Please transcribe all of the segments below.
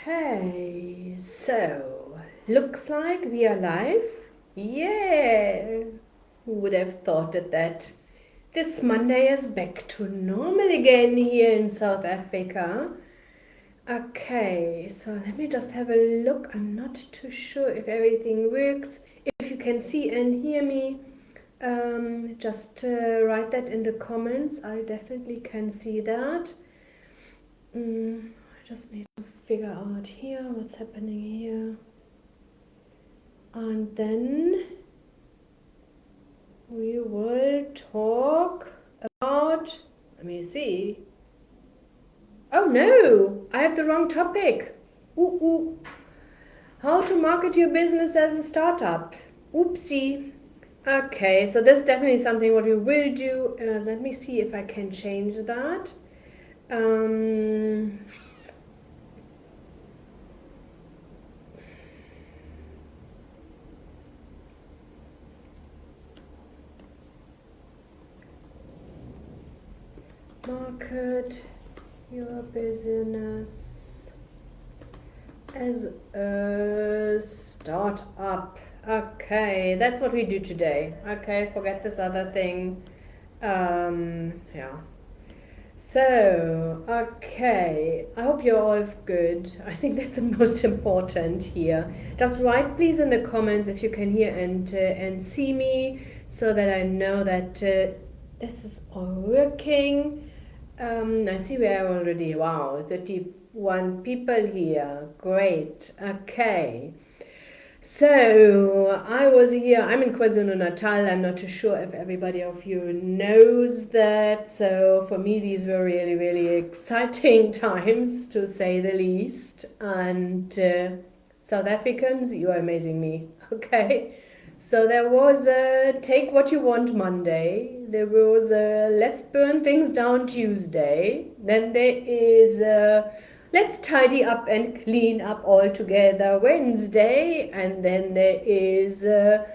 Okay, so looks like we are live. Yeah, who would have thought that this Monday is back to normal again here in South Africa. Okay, so let me just have a look. I'm not too sure if everything works. If you can see and hear me, just write that in the comments. I definitely can see that. I just need to figure out here what's happening here. And then we will talk about, let me see. Oh no, I have the wrong topic. Ooh. How to market your business as a startup. Oopsie. Okay, so this is definitely something what we will do. Let me see if I can change that. Market your business as a startup. Okay, that's what we do today. Okay, forget this other thing. Yeah. So, okay, I hope you're all good. I think that's the most important here. Just write please in the comments if you can hear and see me, so that I know that this is all working. I see we are already, wow, 31 people here. Great. Okay. So I was here, I'm in KwaZulu-Natal. I'm not too sure if everybody of you knows that. So for me, these were really, really exciting times, to say the least. And South Africans, you are amazing me. Okay. So there was a Take What You Want Monday. There was a Let's Burn Things Down Tuesday. Then there is a Let's Tidy Up and Clean Up All Together Wednesday. And then there is a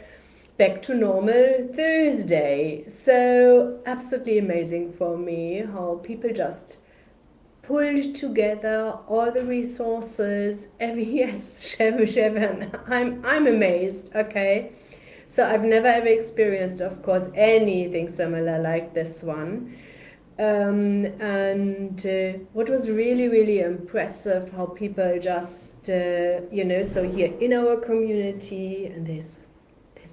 Back to Normal Thursday. So absolutely amazing for me how people just pulled together all the resources. Yes, Shevan, I'm amazed. Okay. So I've never ever experienced, of course, anything similar like this one. And what was really, really impressive, how people just, so here in our community, and there's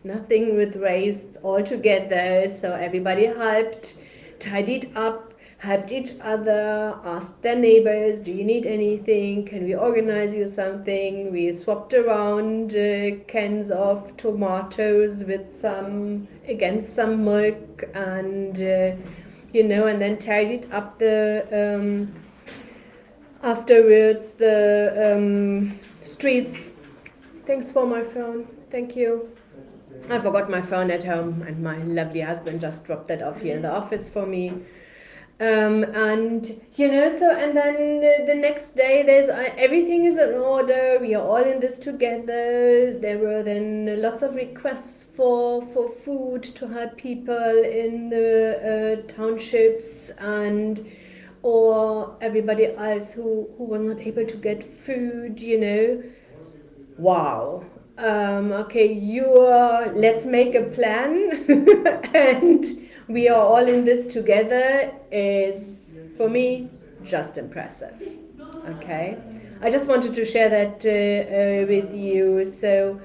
nothing with race all together, so everybody helped, tidied up, helped each other, asked their neighbors, do you need anything, can we organize you something? We swapped around cans of tomatoes with some milk, and and then tidied up the afterwards the streets. Thanks for my phone. Thank you. I forgot my phone at home, and my lovely husband just dropped that off here in the office for me. And and then the next day there's everything is in order. We are all in this together. There were then lots of requests for food to help people in the townships, and or everybody else who was not able to get food. Wow. Okay, let's make a plan and we are all in this together is, for me, just impressive. Okay, I just wanted to share that with you. So,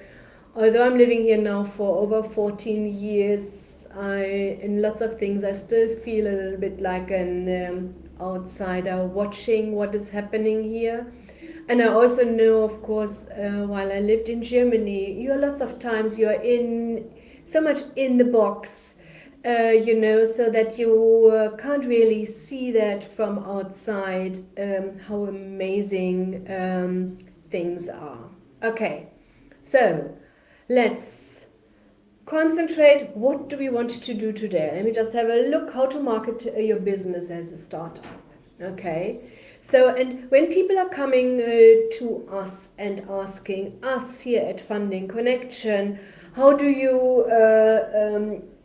although I'm living here now for over 14 years, in lots of things, I still feel a little bit like an outsider watching what is happening here. And I also know, of course, while I lived in Germany, lots of times you're so much in the box, so that you can't really see that from outside, how amazing things are. Okay, so let's concentrate. What do we want to do today? Let me just have a look how to market your business as a startup. Okay. So, and when people are coming to us and asking us here at Funding Connection, how do you,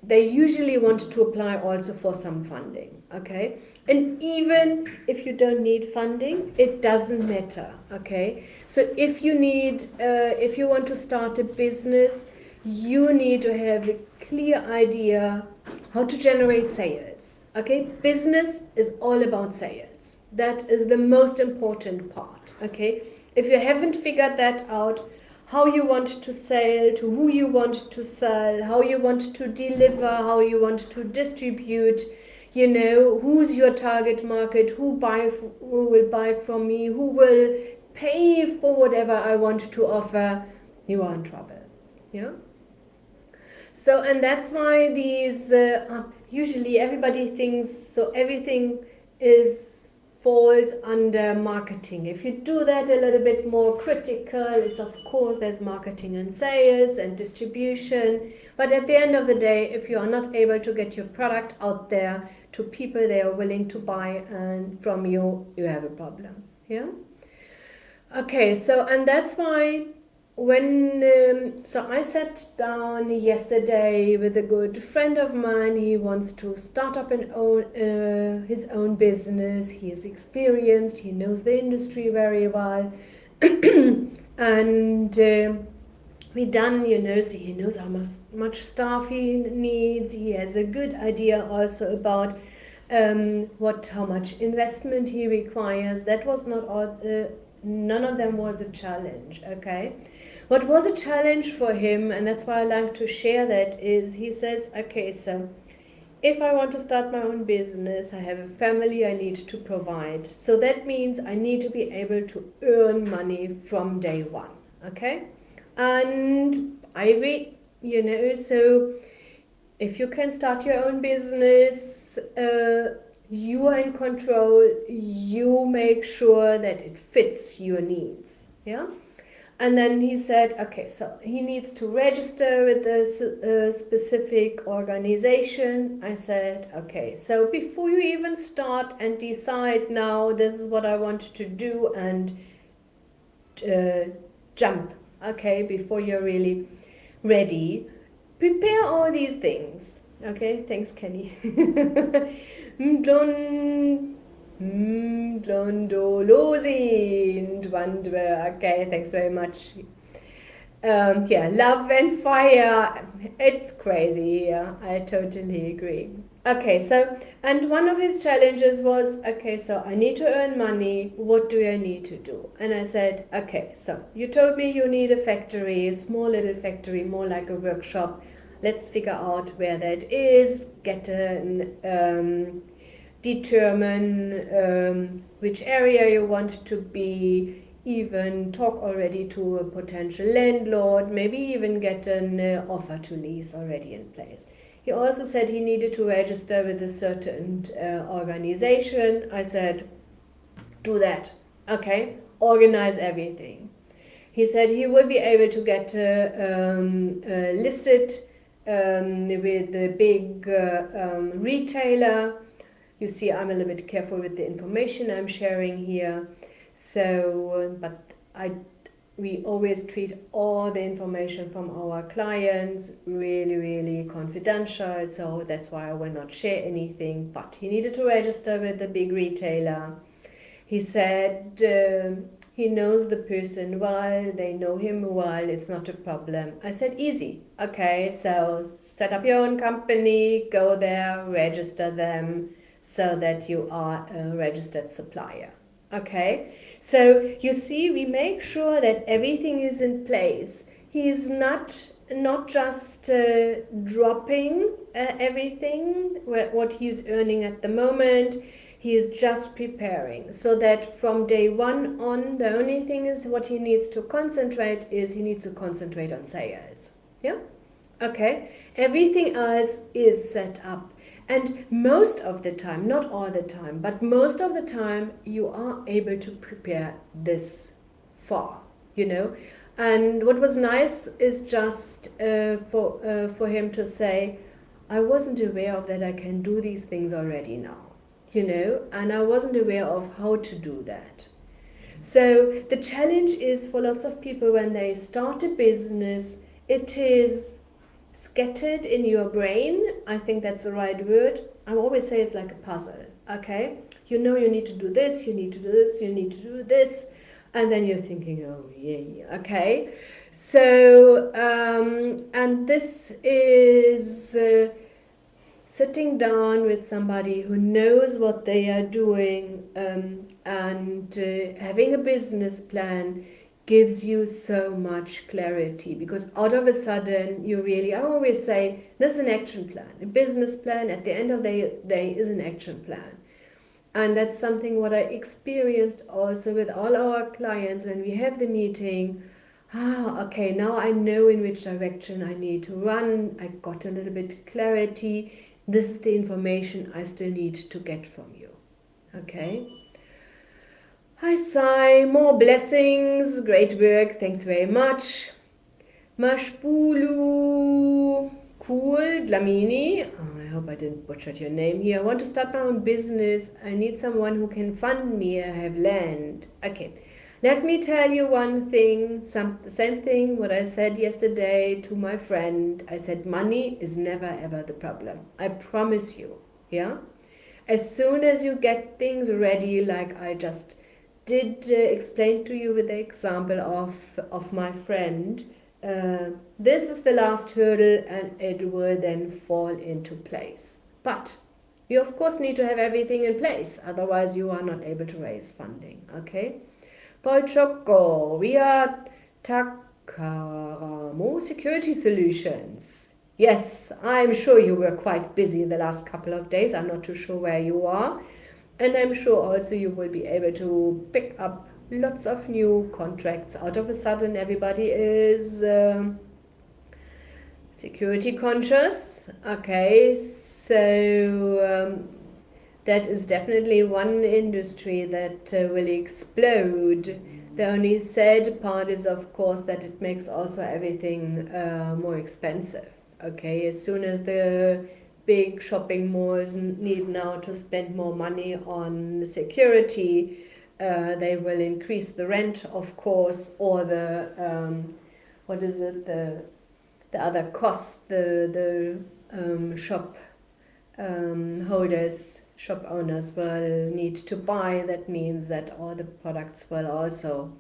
they usually want to apply also for some funding, okay? And even if you don't need funding, it doesn't matter, okay? So if you need, if you want to start a business, you need to have a clear idea how to generate sales, okay? Business is all about sales. That is the most important part, okay? If you haven't figured that out, how you want to sell, to who you want to sell, how you want to deliver, how you want to distribute, you know, who's your target market, who will buy from me, who will pay for whatever I want to offer, you are in trouble. Yeah. So, and that's why these usually everybody thinks so everything is falls under marketing. If you do that a little bit more critical, it's of course there's marketing and sales and distribution, but at the end of the day, if you are not able to get your product out there to people they are willing to buy and from you, you have a problem. Yeah. Okay, so and that's why when so I sat down yesterday with a good friend of mine. He wants to start up his own business. He is experienced. He knows the industry very well, and we done. You know, so he knows how much staff he needs. He has a good idea also about how much investment he requires. That was not all. None of them was a challenge. Okay. What was a challenge for him, and that's why I like to share that, is he says, okay, so if I want to start my own business, I have a family I need to provide. So that means I need to be able to earn money from day one. Okay? And you know, so if you can start your own business, you are in control, you make sure that it fits your needs. Yeah? And then he said, okay, so he needs to register with a specific organization. I said, okay, so before you even start and decide now this is what I want to do and jump, okay, before you're really ready, prepare all these things. Okay, thanks, Kenny. Okay, thanks very much. Yeah, love and fire. It's crazy. Yeah, I totally agree. Okay, so, and one of his challenges was, okay, so I need to earn money. What do I need to do? And I said, okay, so you told me you need a factory, a small little factory, more like a workshop. Let's figure out where that is, determine which area you want to be, even talk already to a potential landlord, maybe even get an offer to lease already in place. He also said he needed to register with a certain organization. I said, do that. Okay, organize everything. He said he will be able to get listed with a big retailer. You see, I'm a little bit careful with the information I'm sharing here. So, but we always treat all the information from our clients really, really confidential. So that's why I will not share anything. But he needed to register with the big retailer. He said he knows the person well, they know him well, it's not a problem. I said, easy. Okay, so set up your own company, go there, register them so that you are a registered supplier. Okay, so you see, we make sure that everything is in place. He is not just dropping everything, what he's earning at the moment. He is just preparing, so that from day one on, the only thing is what he needs to concentrate is he needs to concentrate on sales. Yeah? Okay? Everything else is set up. And most of the time, not all the time, but most of the time, you are able to prepare this far, you know. And what was nice is just for him to say, I wasn't aware of that I can do these things already now, you know, and I wasn't aware of how to do that. So the challenge is for lots of people when they start a business, it is scattered in your brain. I think that's the right word. I always say it's like a puzzle. okay? You know you need to do this, you need to do this, you need to do this, and then you're thinking, oh, yeah, okay. So, and this is sitting down with somebody who knows what they are doing, and having a business plan gives you so much clarity, because out of a sudden you really, I always say, this is an action plan. A business plan at the end of the day is an action plan. And that's something what I experienced also with all our clients when we have the meeting. Okay, now I know in which direction I need to run. I got a little bit clarity. This is the information I still need to get from you. Okay. Hi, Sai. More blessings. Great work. Thanks very much. Mashpulu. Cool. Dlamini. Oh, I hope I didn't butcher your name here. I want to start my own business. I need someone who can fund me. I have land. Okay. Let me tell you one thing, same thing what I said yesterday to my friend. I said money is never ever the problem. I promise you. Yeah? As soon as you get things ready, like I just did explain to you with the example of my friend, this is the last hurdle and it will then fall into place. But you of course need to have everything in place, otherwise you are not able to raise funding. Okay? Paul Choco, we are Takaramo Security Solutions. Yes, I'm sure you were quite busy the last couple of days. I'm not too sure where you are. And I'm sure also you will be able to pick up lots of new contracts. Out of a sudden, everybody is security conscious. Okay, so that is definitely one industry that will explode. The only sad part is, of course, that it makes also everything more expensive. Okay, as soon as the big shopping malls need now to spend more money on security, they will increase the rent, of course, or the what is it, the other cost, the shop holders, shop owners will need to buy. That means that all the products will also,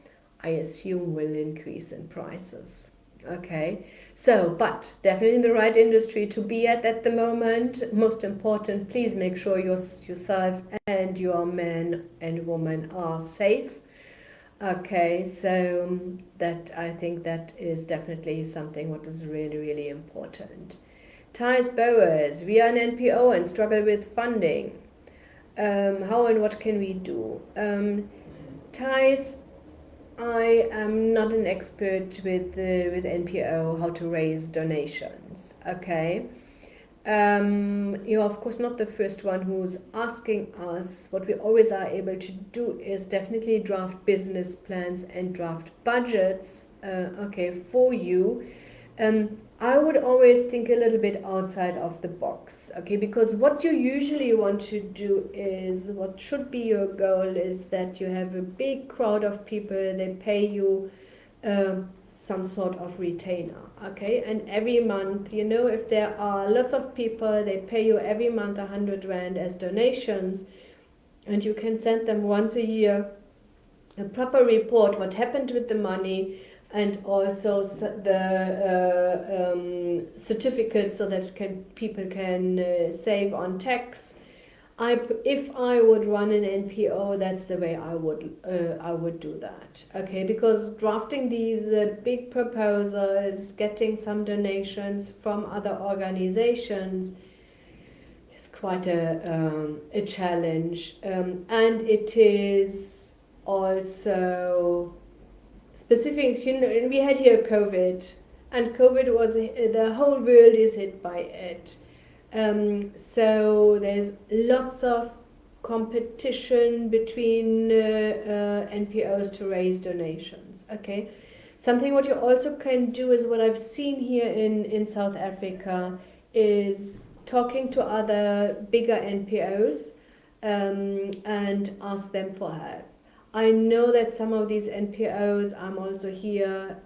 I assume, will increase in prices. Okay, so but definitely the right industry to be at the moment. Most important, please make sure yourself and your man and woman are safe. Okay, so that, I think that is definitely something what is really, really important. Thais Bowers, we are an NPO and struggle with funding. How and what can we do? Thais, I am not an expert with NPO, how to raise donations. Okay. You're of course not the first one who's asking us. What we always are able to do is definitely draft business plans and draft budgets, okay, for you. I would always think a little bit outside of the box, okay, because what you usually want to do is, what should be your goal is that you have a big crowd of people, they pay you some sort of retainer, okay, and every month, you know, if there are lots of people, they pay you every month 100 Rand as donations, and you can send them once a year a proper report what happened with the money, and also the certificates, so that people can save on tax. If I would run an NPO, that's the way I would do that. Okay, because drafting these big proposals, getting some donations from other organizations is quite a challenge, and it is also specific. You know, we had here COVID, and COVID was, the whole world is hit by it. So there's lots of competition between NPOs to raise donations. Okay, something what you also can do is what I've seen here in South Africa is talking to other bigger NPOs and ask them for help. I know that some of these NPOs I'm also here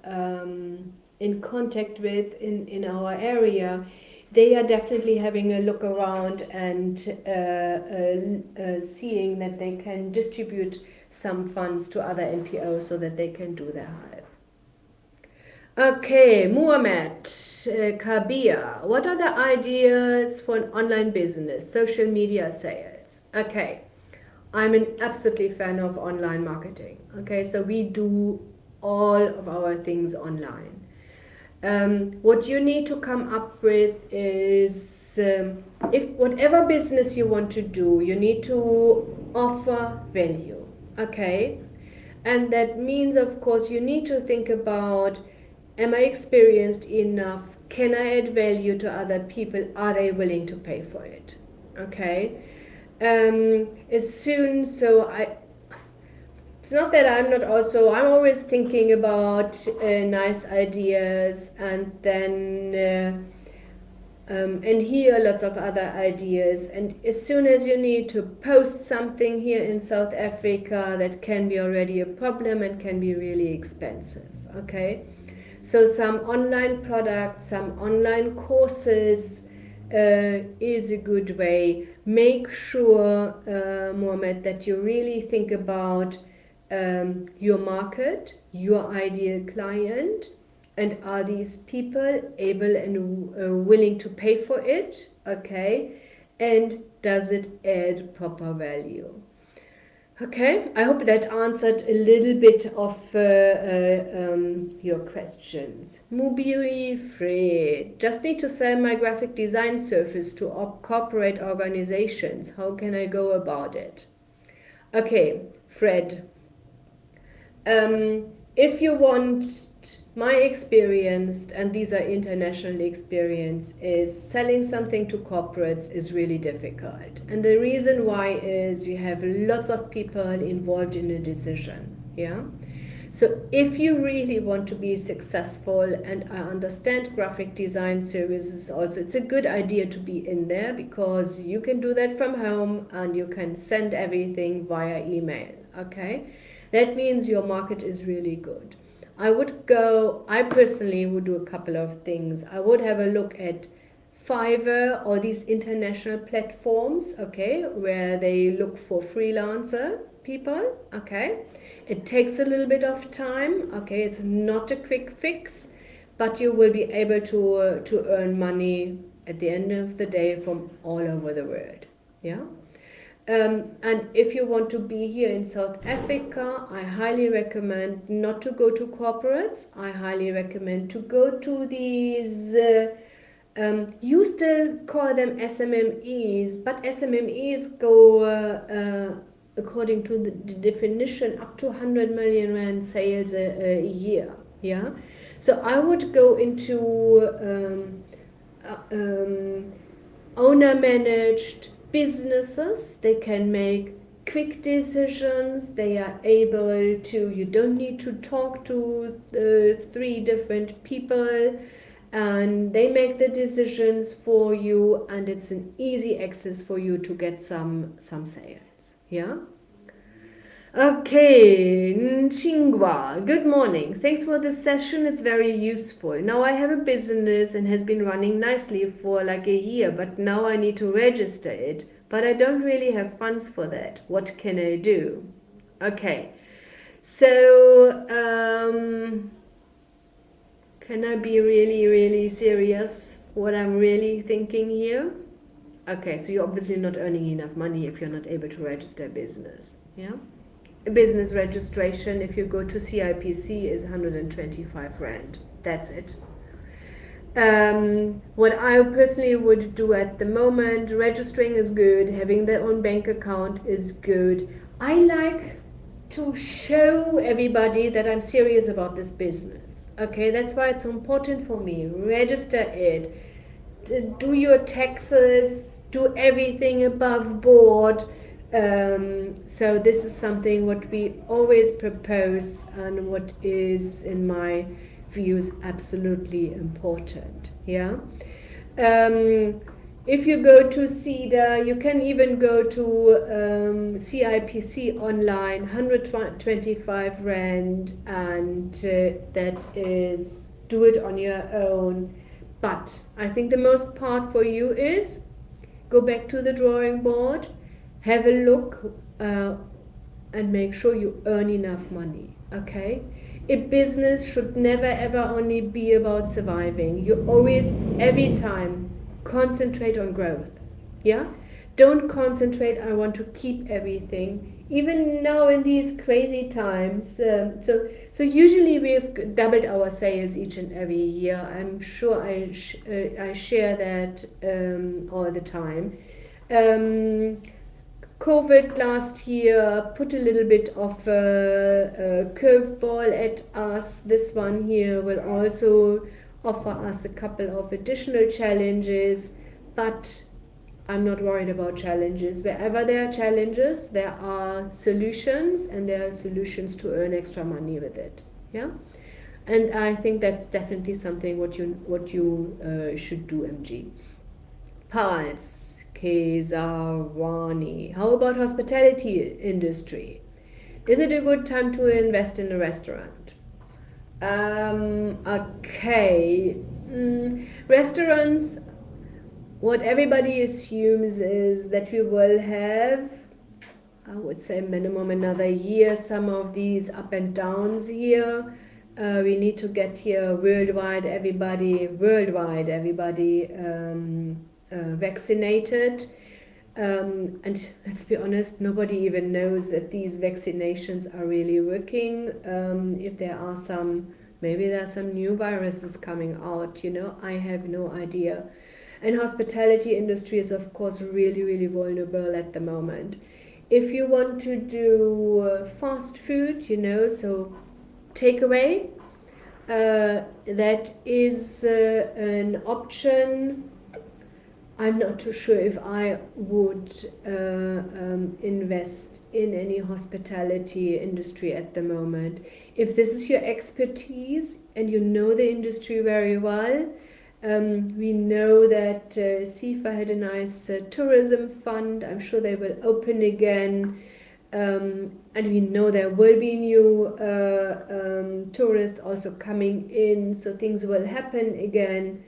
in contact with in our area. they are definitely having a look around and seeing that they can distribute some funds to other NPOs so that they can do their help. Okay, Muhammad Kabir, what are the ideas for an online business, social media sales? Okay, I'm an absolutely fan of online marketing. Okay, so we do all of our things online. What you need to come up with is if whatever business you want to do, you need to offer value. Okay, and that means, of course, you need to think about, am I experienced enough? Can I add value to other people? Are they willing to pay for it? Okay. It's not that I'm not also, I'm always thinking about nice ideas and then and hear lots of other ideas. And as soon as you need to post something here in South Africa, that can be already a problem and can be really expensive. Okay, so some online products, some online courses is a good way. Make sure, Mohammed, that you really think about your market, your ideal client, and are these people able and willing to pay for it? Okay, and does it add proper value? Okay, I hope that answered a little bit of your questions. Mubiri Fred, just need to sell my graphic design service to corporate organizations. How can I go about it? Okay, Fred, if you want, my experience, and these are international experience, is selling something to corporates is really difficult. And the reason why is you have lots of people involved in a decision. Yeah. So if you really want to be successful, and I understand graphic design services also, it's a good idea to be in there because you can do that from home and you can send everything via email. Okay. That means your market is really good. I personally would do a couple of things. I would have a look at Fiverr or these international platforms, okay, where they look for freelancer people, okay. It takes a little bit of time, okay, it's not a quick fix, but you will be able to earn money at the end of the day from all over the world, yeah. And if you want to be here in South Africa, I highly recommend not to go to corporates. I highly recommend to go to these, you still call them SMMEs, but SMMEs go, according to the definition, up to 100 million rand sales a year. Yeah, so I would go into owner-managed businesses. They can make quick decisions. They are able to, you don't need to talk to 3 different people, and they make the decisions for you, and it's an easy access for you to get some sales. Yeah. Okay, Nchingwa, good morning. Thanks for the session. It's very useful. Now I have a business and has been running nicely for like a year, but now I need to register it, but I don't really have funds for that. What can I do? Okay, so can I be really serious what I'm really thinking here? Okay, so you're obviously not earning enough money if you're not able to register a business. Yeah. Business registration, if you go to CIPC, is 125 rand. That's it. What I personally would do at the moment, registering is good, having their own bank account is good. I like to show everybody that I'm serious about this business. Okay, that's why it's so important for me. Register it, do your taxes, do everything above board. So this is something what we always propose and what is, in my views, absolutely important. Yeah. If you go to CEDA, you can even go to CIPC online, 125 rand, and that is, do it on your own. But I think the most part for you is go back to the drawing board, have a look, and make sure you earn enough money. Okay? A business should never ever only be about surviving. You always, every time, concentrate on growth. Yeah? Don't concentrate, I want to keep everything. Even now in these crazy times, so usually we've doubled our sales each and every year. I'm sure I share that all the time. COVID last year put a little bit of a curveball at us. This one here will also offer us a couple of additional challenges, but I'm not worried about challenges. Wherever there are challenges, there are solutions, and there are solutions to earn extra money with it. Yeah, and I think that's definitely something what you should do, MG. Pulse, Kesarwani. How about hospitality industry? Is it a good time to invest in a restaurant? Okay. Restaurants, what everybody assumes is that we will have, I would say, minimum another year, some of these up and downs here. We need to get here worldwide, everybody vaccinated. And let's be honest, nobody even knows that these vaccinations are really working. If there are some, maybe there are some new viruses coming out, I have no idea. And hospitality industry is of course really, really vulnerable at the moment. If you want to do fast food, so takeaway, that is an option. I'm not too sure if I would invest in any hospitality industry at the moment. If this is your expertise and you know the industry very well, we know that SIFA had a nice tourism fund. I'm sure they will open again. And we know there will be new tourists also coming in, so things will happen again.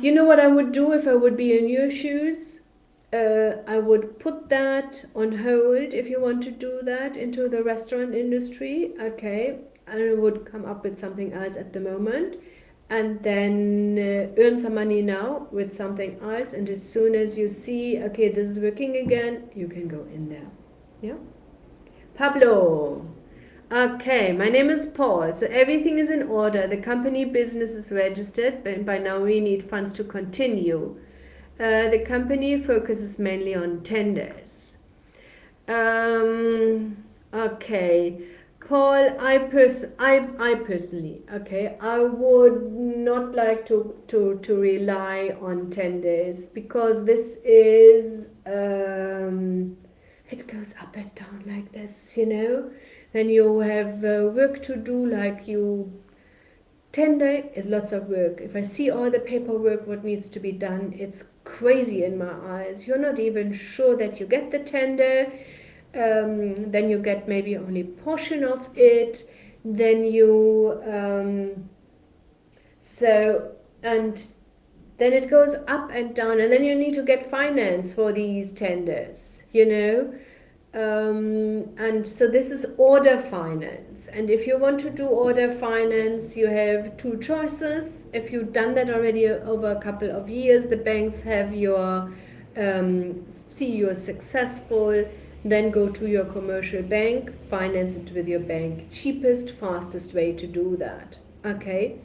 You know what I would do if I would be in your shoes? I would put that on hold if you want to do that into the restaurant industry. Okay, I would come up with something else at the moment, and then earn some money now with something else. And as soon as you see, okay, this is working again, you can go in there. Yeah. Pablo. Okay, my name is Paul. So everything is in order. The company business is registered, but by now we need funds to continue. The company focuses mainly on tenders. Okay, Paul, I personally, okay, I would not like to rely on tenders, because this is it goes up and down like this, Then you have work to do, like tender is lots of work. If I see all the paperwork, what needs to be done, it's crazy in my eyes. You're not even sure that you get the tender. Then you get maybe only portion of it. Then and then it goes up and down, and then you need to get finance for these tenders, and so this is order finance. And if you want to do order finance, you have two choices. If you've done that already over a couple of years, the banks have see you're successful, then go to your commercial bank, finance it with your bank. Cheapest, fastest way to do that. Okay.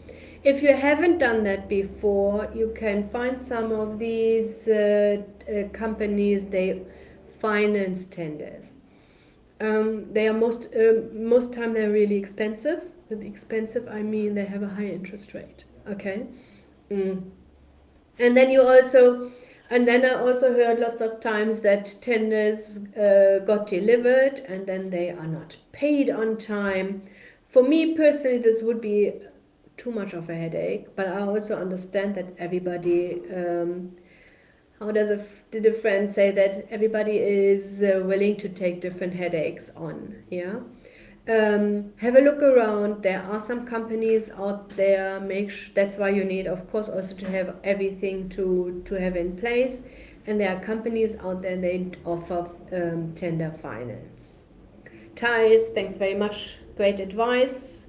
If you haven't done that before, you can find some of these companies, they finance tenders. They are most time they're really expensive. With expensive, I mean they have a high interest rate. Okay. And then I also heard lots of times that tenders got delivered and then they are not paid on time. For me personally, this would be too much of a headache, but I also understand that everybody, did a friend say that everybody is willing to take different headaches on, yeah? Have a look around. There are some companies out there. That's why you need, of course, also to have everything to have in place. And there are companies out there that offer tender finance. Thais, thanks very much. Great advice.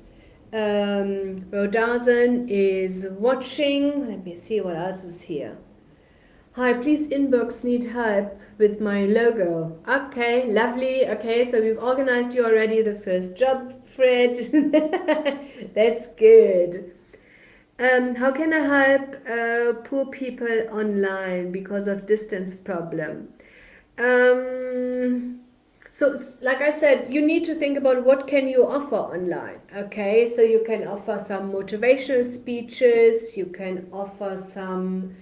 Rodazan is watching. Let me see what else is here. Hi, please inbox need help with my logo. Okay, lovely. Okay, so we've organized you already the first job, Fred. That's good. How can I help poor people online because of distance problem? So, like I said, you need to think about what can you offer online. Okay, so you can offer some motivational speeches. You can offer some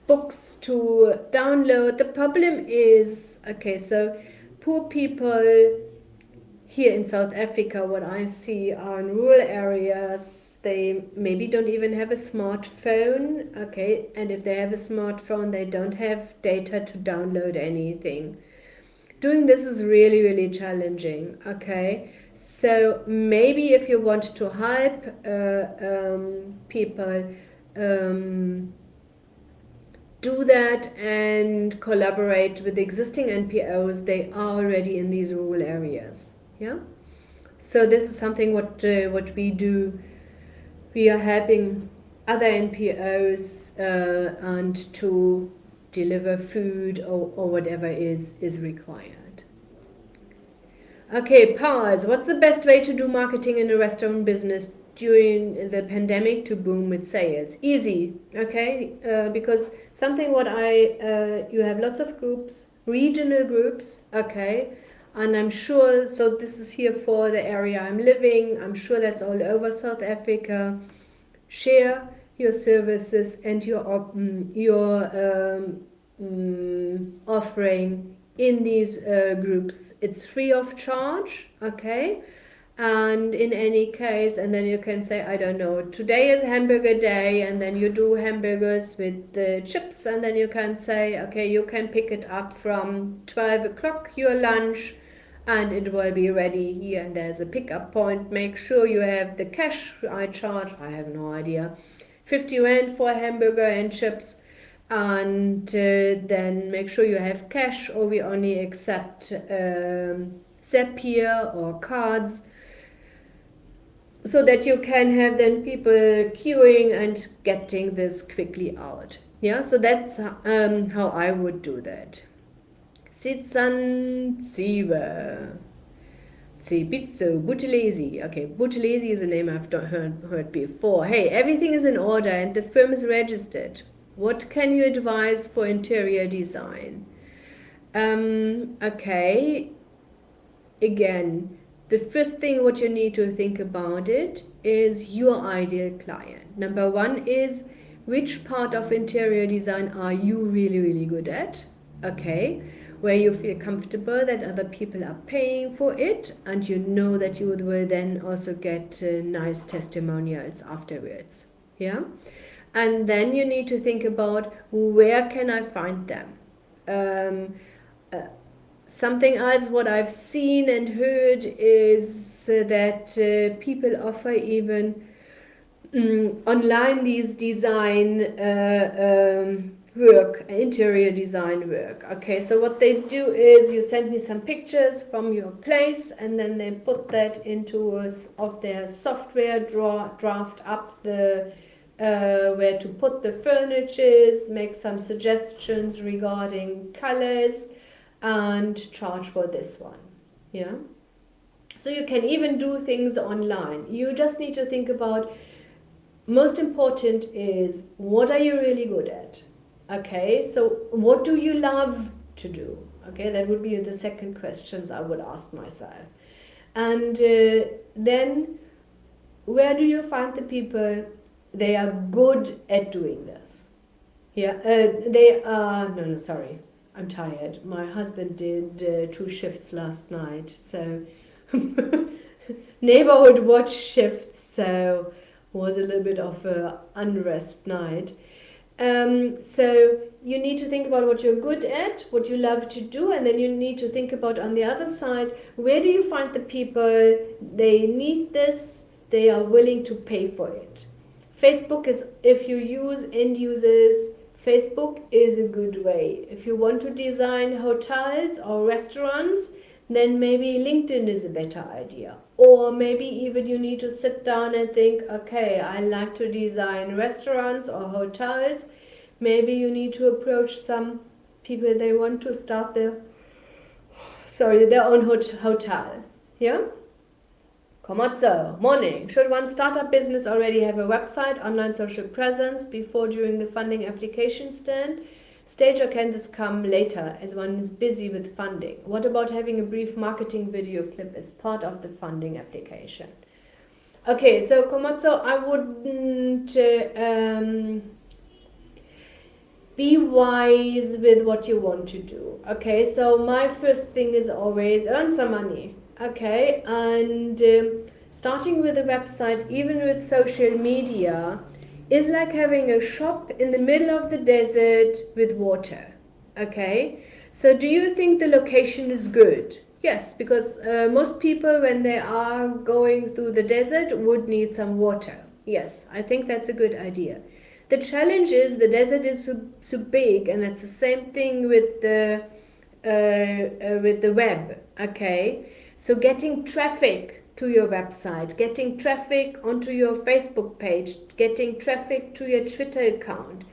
books to download. The problem is, okay, so poor people here in South Africa, what I see are in rural areas, they maybe don't even have a smartphone, okay, and if they have a smartphone, they don't have data to download anything. Doing this is really, really challenging, okay? So maybe if you want to help people, do that and collaborate with existing NPOs. They are already in these rural areas. Yeah. So this is something what we do. We are helping other NPOs and to deliver food or whatever is required. Okay, Pals, what's the best way to do marketing in a restaurant business during the pandemic to boom with sales? Easy, okay? Because something what you have lots of groups, regional groups, okay? And I'm sure, so this is here for the area I'm living, I'm sure that's all over South Africa. Share your services and your offering in these groups. It's free of charge, okay? And in any case, and then you can say, I don't know, today is hamburger day, and then you do hamburgers with the chips, and then you can say, okay, you can pick it up from 12 o'clock, your lunch, and it will be ready here, and there's a pickup point. Make sure you have the cash. I charge, I have no idea, 50 Rand for a hamburger and chips, and then make sure you have cash, or we only accept Zapier or cards, so that you can have then people queuing and getting this quickly out. Yeah, so that's how I would do that. Sitsan Siva. Tsibitso Buthelezi. Okay, Buthelezi is a name I've heard before. Hey, everything is in order and the firm is registered. What can you advise for interior design? Okay, again, the first thing what you need to think about it is your ideal client. Number one is, which part of interior design are you really, really good at? Okay, where you feel comfortable that other people are paying for it, and you know that you will then also get nice testimonials afterwards. Yeah, and then you need to think about, where can I find them? Something else what I've seen and heard is that people offer even online these design work, interior design work. Okay, so what they do is, you send me some pictures from your place, and then they put that into of their software, draft up the where to put the furnitures, make some suggestions regarding colors, and charge for this one. Yeah, so you can even do things online. You just need to think about, most important is, what are you really good at? Okay, so what do you love to do? Okay, that would be the second questions I would ask myself. And then, where do you find the people they are good at doing this? Yeah, they are, no, sorry, I'm tired. My husband did 2 shifts last night, so neighborhood watch shifts, so was a little bit of a unrest night. So you need to think about what you're good at, what you love to do, and then you need to think about on the other side, where do you find the people, they need this, they are willing to pay for it. Facebook is, if you use end users, Facebook is a good way. If you want to design hotels or restaurants, then maybe LinkedIn is a better idea. Or maybe even you need to sit down and think, okay, I like to design restaurants or hotels. Maybe you need to approach some people, they want to start their own hotel. Yeah? Komotso, morning. Should one startup business already have a website, online social presence before during the funding application stage, or can this come later as one is busy with funding? What about having a brief marketing video clip as part of the funding application? Okay, so Komotso, I wouldn't be wise with what you want to do. Okay, so my first thing is always earn some money. Okay, and starting with a website, even with social media, is like having a shop in the middle of the desert with water. Okay, so do you think the location is good? Yes, because most people, when they are going through the desert, would need some water. Yes, I think that's a good idea. The challenge is the desert is so big, and it's the same thing with the web. Okay, so getting traffic to your website, getting traffic onto your Facebook page, getting traffic to your Twitter account.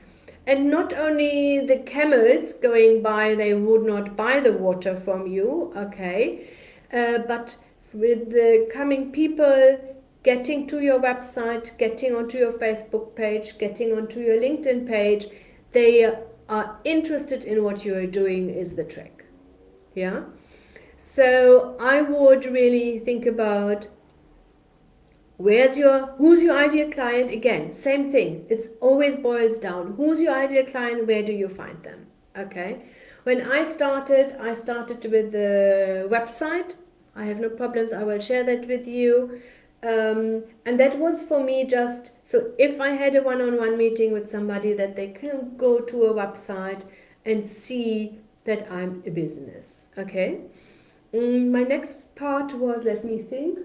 And not only the camels going by, they would not buy the water from you, okay, but with the coming people getting to your website, getting onto your Facebook page, getting onto your LinkedIn page, they are interested in what you are doing is the trick. Yeah? So I would really think about who's your ideal client? Again, same thing. It always boils down. Who's your ideal client? Where do you find them? Okay. When I started with the website. I have no problems. I will share that with you. And that was for me just, so if I had a one-on-one meeting with somebody, that they can go to a website and see that I'm a business. Okay. My next part was, let me think.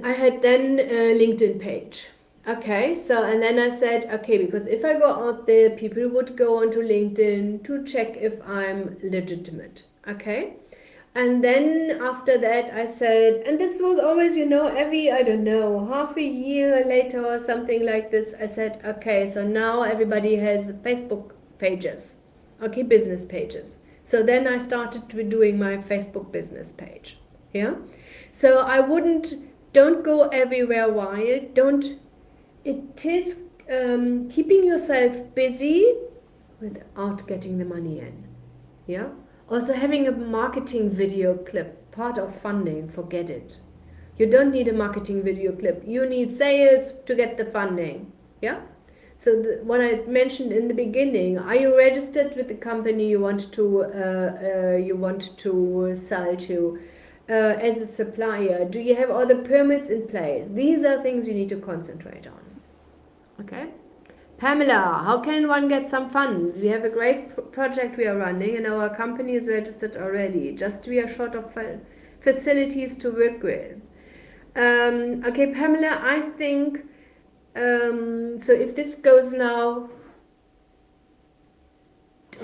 I had then a LinkedIn page. Okay, so and then I said, okay, because if I go out there, people would go onto LinkedIn to check if I'm legitimate. Okay, and then after that I said, and this was always, every, I don't know, half a year later or something like this, I said, okay, so now everybody has Facebook pages. Okay, business pages. So then I started doing my Facebook business page. Yeah. So don't go everywhere wild. It is keeping yourself busy without getting the money in. Yeah. Also having a marketing video clip, part of funding, forget it. You don't need a marketing video clip. You need sales to get the funding. Yeah. So what I mentioned in the beginning, are you registered with the company you want to sell to as a supplier? Do you have all the permits in place? These are things you need to concentrate on. Okay. Pamela, how can one get some funds? We have a great project we are running and our company is registered already. Just we are short of facilities to work with. Okay, Pamela, I think so if this goes now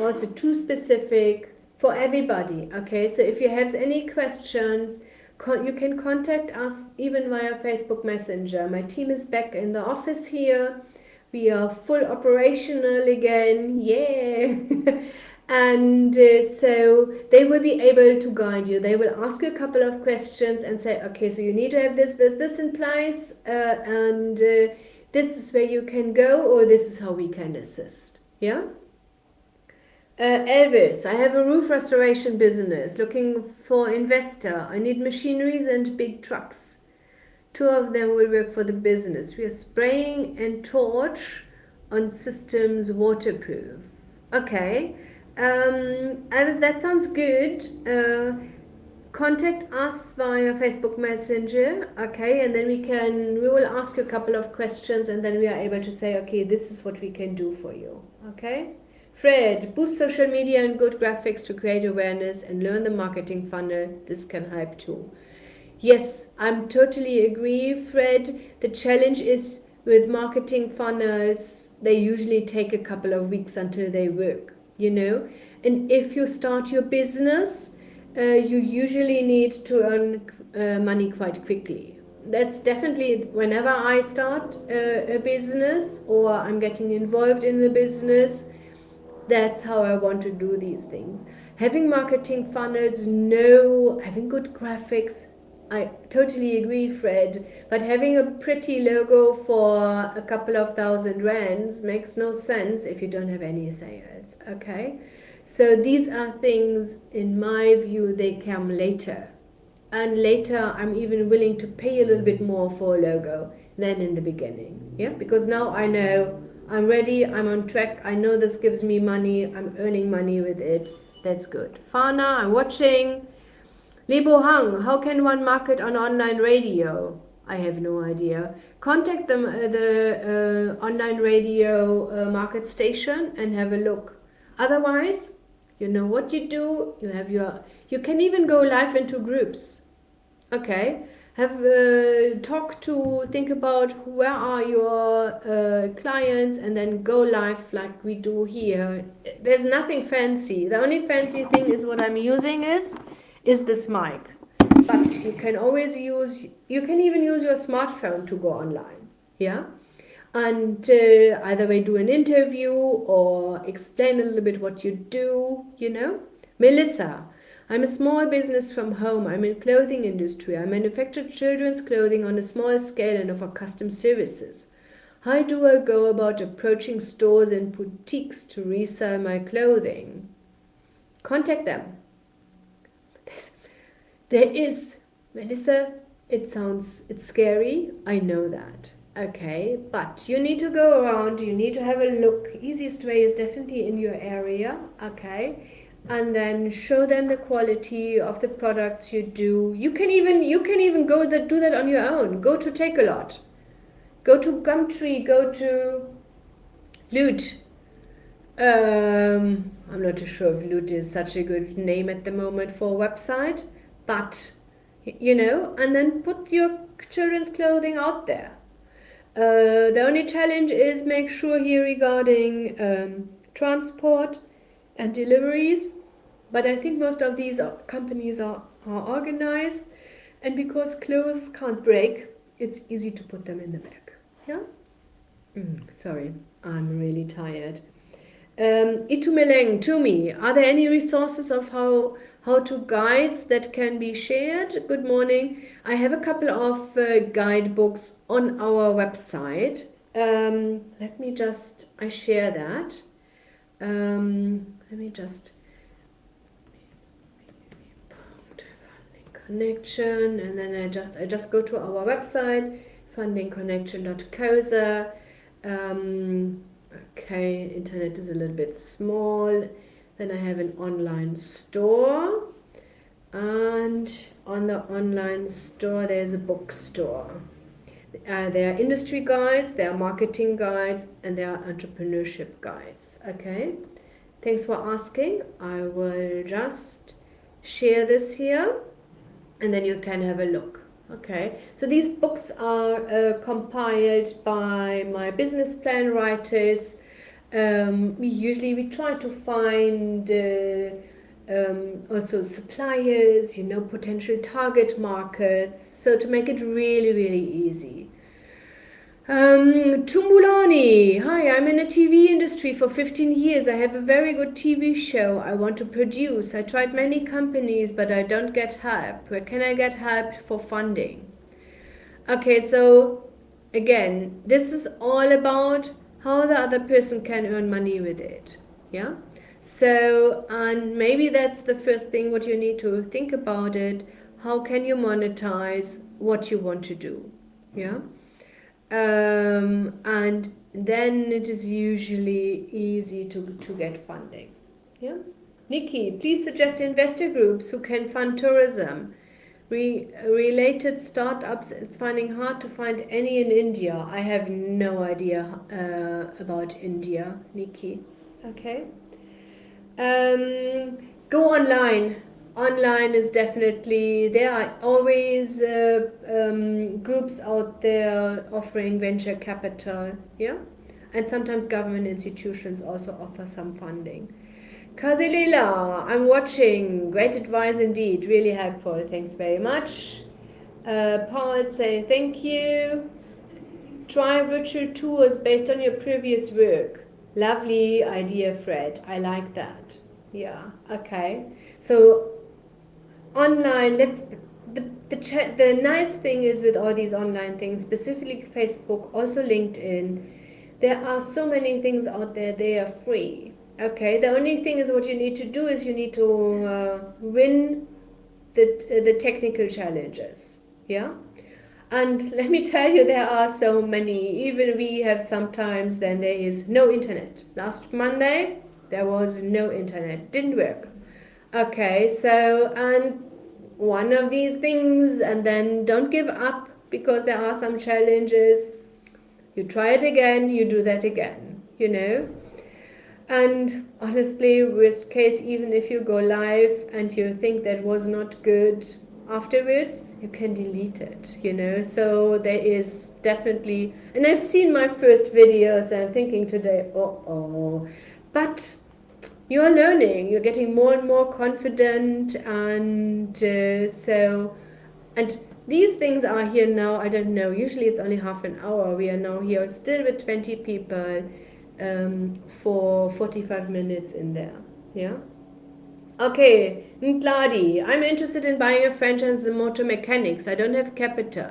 also too specific for everybody, okay, so if you have any questions, you can contact us even via Facebook Messenger. My team is back in the office here. We are full operational again, yeah. And so they will be able to guide you. They will ask you a couple of questions and say, okay, so you need to have this in place, and this is where you can go, or this is how we can assist. Yeah? Elvis, I have a roof restoration business looking for investor. I need machineries and big trucks. 2 of them will work for the business. We are spraying and torch on systems waterproof. Okay. Elvis, that sounds good. contact us via Facebook Messenger, okay, and then we will ask you a couple of questions, and then we are able to say, okay, this is what we can do for you, okay? Fred, boost social media and good graphics to create awareness and learn the marketing funnel. This can help too. Yes, I'm totally agree, Fred. The challenge is with marketing funnels, they usually take a couple of weeks until they work, you know. And if you start your business, you usually need to earn money quite quickly. That's definitely whenever I start a business or I'm getting involved in the business, that's how I want to do these things. Having marketing funnels, no, having good graphics, I totally agree, Fred, but having a pretty logo for a couple of thousand rands makes no sense if you don't have any sales, okay? So these are things, in my view, they come later. And later, I'm even willing to pay a little bit more for a logo than in the beginning, yeah? Because now I know I'm ready, I'm on track, I know this gives me money, I'm earning money with it, that's good. Fana, I'm watching. Libo Hang, how can one market on online radio? I have no idea. Contact the online radio market station and have a look. Otherwise, you know what you do. You can even go live into groups. Okay, think about where are your clients, and then go live like we do here. There's nothing fancy. The only fancy thing is what I'm using is this mic. But you can even use your smartphone to go online. Yeah, and either way do an interview or explain a little bit what you do. You know, Melissa. I'm a small business from home. I'm in clothing industry. I manufacture children's clothing on a small scale and offer custom services. How do I go about approaching stores and boutiques to resell my clothing? Contact them. Melissa, it's scary. I know that. Okay, but you need to go around. You need to have a look. Easiest way is definitely in your area. Okay. And then show them the quality of the products you do. You can even do that on your own. Go to Takealot, go to Gumtree, go to Loot. I'm not too sure if Loot is such a good name at the moment for a website, but you know, and then put your children's clothing out there. The only challenge is make sure here regarding transport and deliveries, but I think most of these companies are organized, and because clothes can't break, it's easy to put them in the bag. Yeah? Sorry, I'm really tired. Itumeleng, to me, are there any resources of how to guides that can be shared? Good morning. I have a couple of guidebooks on our website. I share that. Let me just connection, and then I just go to our website, fundingconnection.coza. Okay, internet is a little bit small. Then I have an online store, and on the online store there's a bookstore. There are industry guides, there are marketing guides, and there are entrepreneurship guides. Okay, thanks for asking. I will just share this here, and then you can have a look. Okay, so these books are compiled by my business plan writers. We try to find also suppliers, you know, potential target markets, so to make it really, really easy. Tumbulani, hi, I'm in the TV industry for 15 years. I have a very good TV show I want to produce. I tried many companies, but I don't get help. Where can I get help for funding? Okay, so again, this is all about how the other person can earn money with it. Yeah? So, and maybe that's the first thing what you need to think about it. How can you monetize what you want to do? Yeah? And then it is usually easy to get funding. Yeah. Nikki, please suggest investor groups who can fund tourism. Related startups, it's finding hard to find any in India. I have no idea about India, Nikki. Okay. Go online. Online is definitely, there are always groups out there offering venture capital, yeah? And sometimes government institutions also offer some funding. Kazilila, I'm watching. Great advice indeed. Really helpful. Thanks very much. Paul saying thank you. Try virtual tours based on your previous work. Lovely idea, Fred. I like that. Yeah. Okay. So online, the nice thing is with all these online things, specifically Facebook, also LinkedIn, there are so many things out there. They are free. Okay, the only thing is what you need to do is you need to win the technical challenges. Yeah, and let me tell you, there are so many. Even we have sometimes, then there is no internet. Last Monday there was no internet, didn't work. Okay, so and one of these things, and then don't give up because there are some challenges. You try it again, you do that again, you know. And honestly, worst case, even if you go live and you think that was not good afterwards, you can delete it, you know. So there is definitely, and I've seen my first videos and I'm thinking today, oh, but you're learning, you're getting more and more confident, and and these things are here now, I don't know, usually it's only half an hour. We are now here still with 20 people for 45 minutes in there. Yeah. Okay, Ntladi, I'm interested in buying a franchise in motor mechanics. I don't have capital.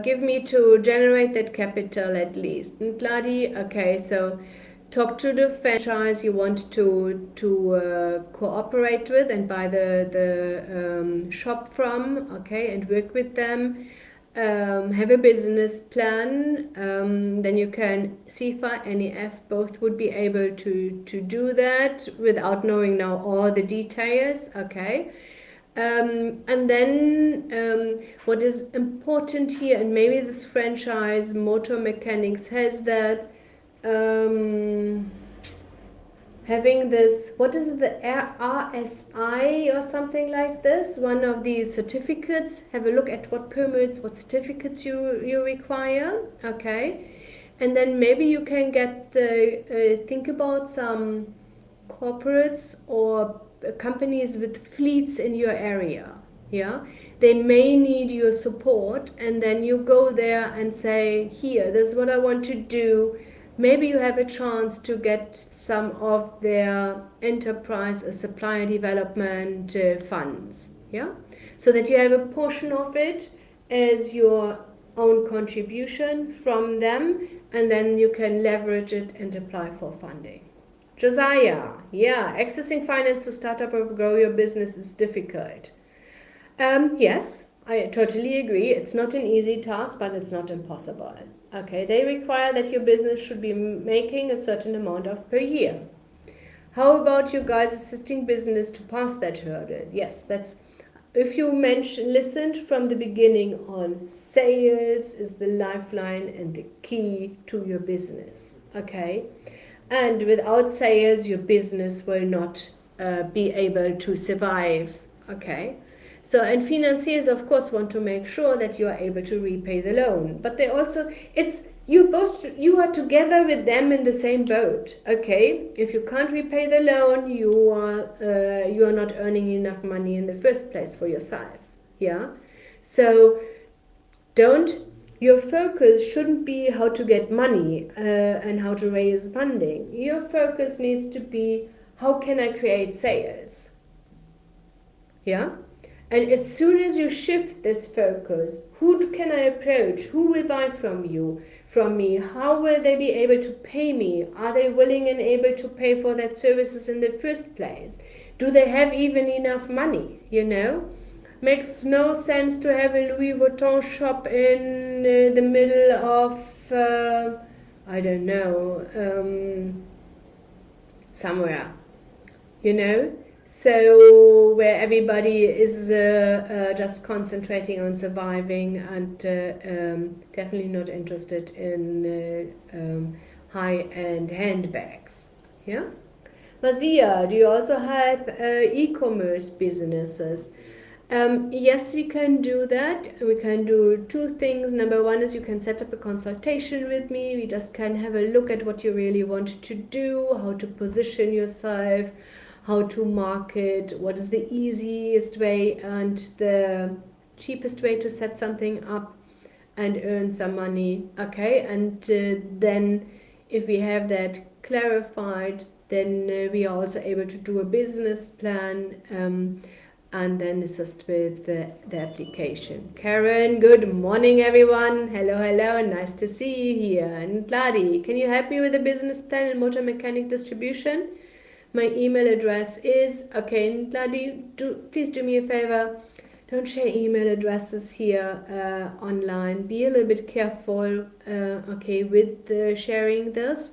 Give me to generate that capital at least. Ntladi, okay, so talk to the franchise you want to cooperate with and buy the shop from, okay, and work with them. Have a business plan, then you can CIFA, NEF, both would be able to do that without knowing now all the details, okay. And then what is important here, and maybe this franchise motor mechanics has that, having this, what is it, the RSI or something like this, one of these certificates. Have a look at what permits, what certificates you require, okay. And then maybe you can get think about some corporates or companies with fleets in your area. Yeah, they may need your support, and then you go there and say, here, this is what I want to do. Maybe you have a chance to get some of their enterprise or supplier development funds, yeah, so that you have a portion of it as your own contribution from them, and then you can leverage it and apply for funding. Josiah, yeah, accessing finance to start up or grow your business is difficult. Yes, I totally agree. It's not an easy task, but it's not impossible. Okay, they require that your business should be making a certain amount of per year. How about you guys assisting business to pass that hurdle? Yes, that's, if you listened from the beginning on, sales is the lifeline and the key to your business. Okay, and without sales, your business will not be able to survive. Okay. So, and financiers, of course, want to make sure that you are able to repay the loan. But they also, you are together with them in the same boat. Okay, if you can't repay the loan, you are not earning enough money in the first place for yourself. Yeah, so your focus shouldn't be how to get money and how to raise funding. Your focus needs to be, how can I create sales? Yeah. And as soon as you shift this focus, who can I approach? Who will buy from me? How will they be able to pay me? Are they willing and able to pay for that services in the first place? Do they have even enough money? You know, makes no sense to have a Louis Vuitton shop in the middle of I don't know, somewhere. you know, so where everybody is just concentrating on surviving and definitely not interested in high-end handbags. Yeah. Mazia, do you also help e-commerce businesses? Yes, we can do that. We can do two things. Number one is you can set up a consultation with me. We just can have a look at what you really want to do, how to position yourself, how to market, what is the easiest way and the cheapest way to set something up and earn some money. Okay, and then if we have that clarified, then we are also able to do a business plan. And then assist with the application. Karen, good morning everyone. Hello, hello, nice to see you here. And Gladi, can you help me with the business plan and motor mechanic distribution? My email address is, okay, and Gladi, please do me a favor. Don't share email addresses here online. Be a little bit careful, okay, with sharing this.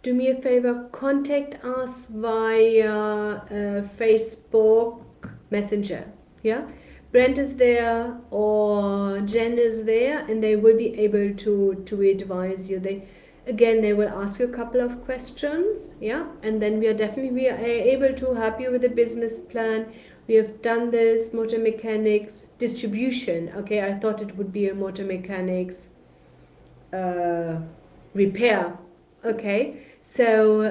Do me a favor, contact us via Facebook Messenger. Yeah, Brent is there or Jen is there, and they will be able to advise you. They will ask you a couple of questions. Yeah, and then we are able to help you with a business plan. We have done this motor mechanics distribution. Okay, I thought it would be a motor mechanics repair. Okay, so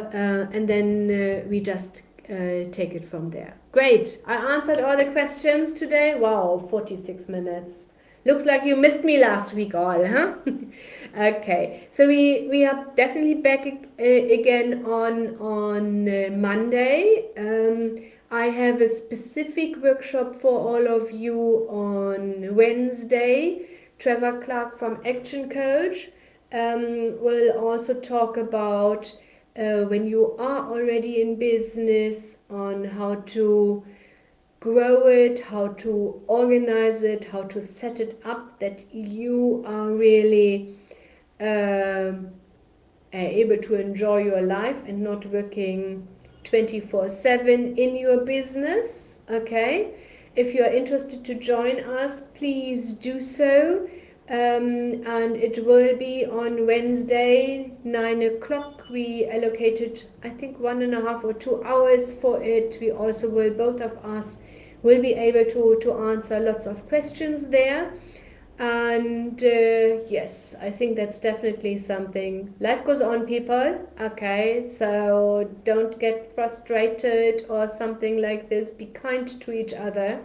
and then we just take it from there. Great, I answered all the questions today. Wow, 46 minutes. Looks like you missed me last week all, huh? Okay, so we are definitely back again on Monday. I have a specific workshop for all of you on Wednesday. Trevor Clark from Action Coach will also talk about when you are already in business on how to grow it, how to organize it, how to set it up that you are really able to enjoy your life and not working 24/7 in your business. Okay, if you are interested to join us, please do so. And it will be on Wednesday 9 o'clock. We allocated I think 1.5 or 2 hours for it. We also will, both of us will be able to answer lots of questions there. And yes, I think that's definitely something. Life goes on, people. Okay, so don't get frustrated or something like this. Be kind to each other.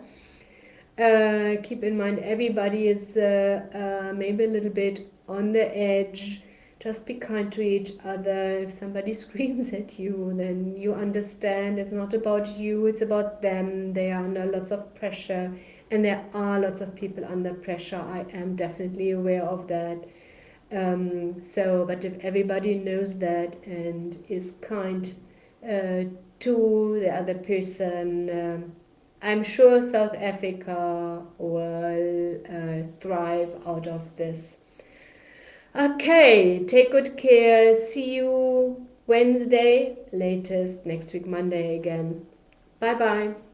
Keep in mind everybody is maybe a little bit on the edge. Just be kind to each other. If somebody screams at you, then you understand it's not about you, it's about them. They are under lots of pressure, and there are lots of people under pressure. I am definitely aware of that. But if everybody knows that and is kind to the other person, I'm sure South Africa will thrive out of this. Okay, take good care. See you Wednesday, latest next week Monday again. Bye bye.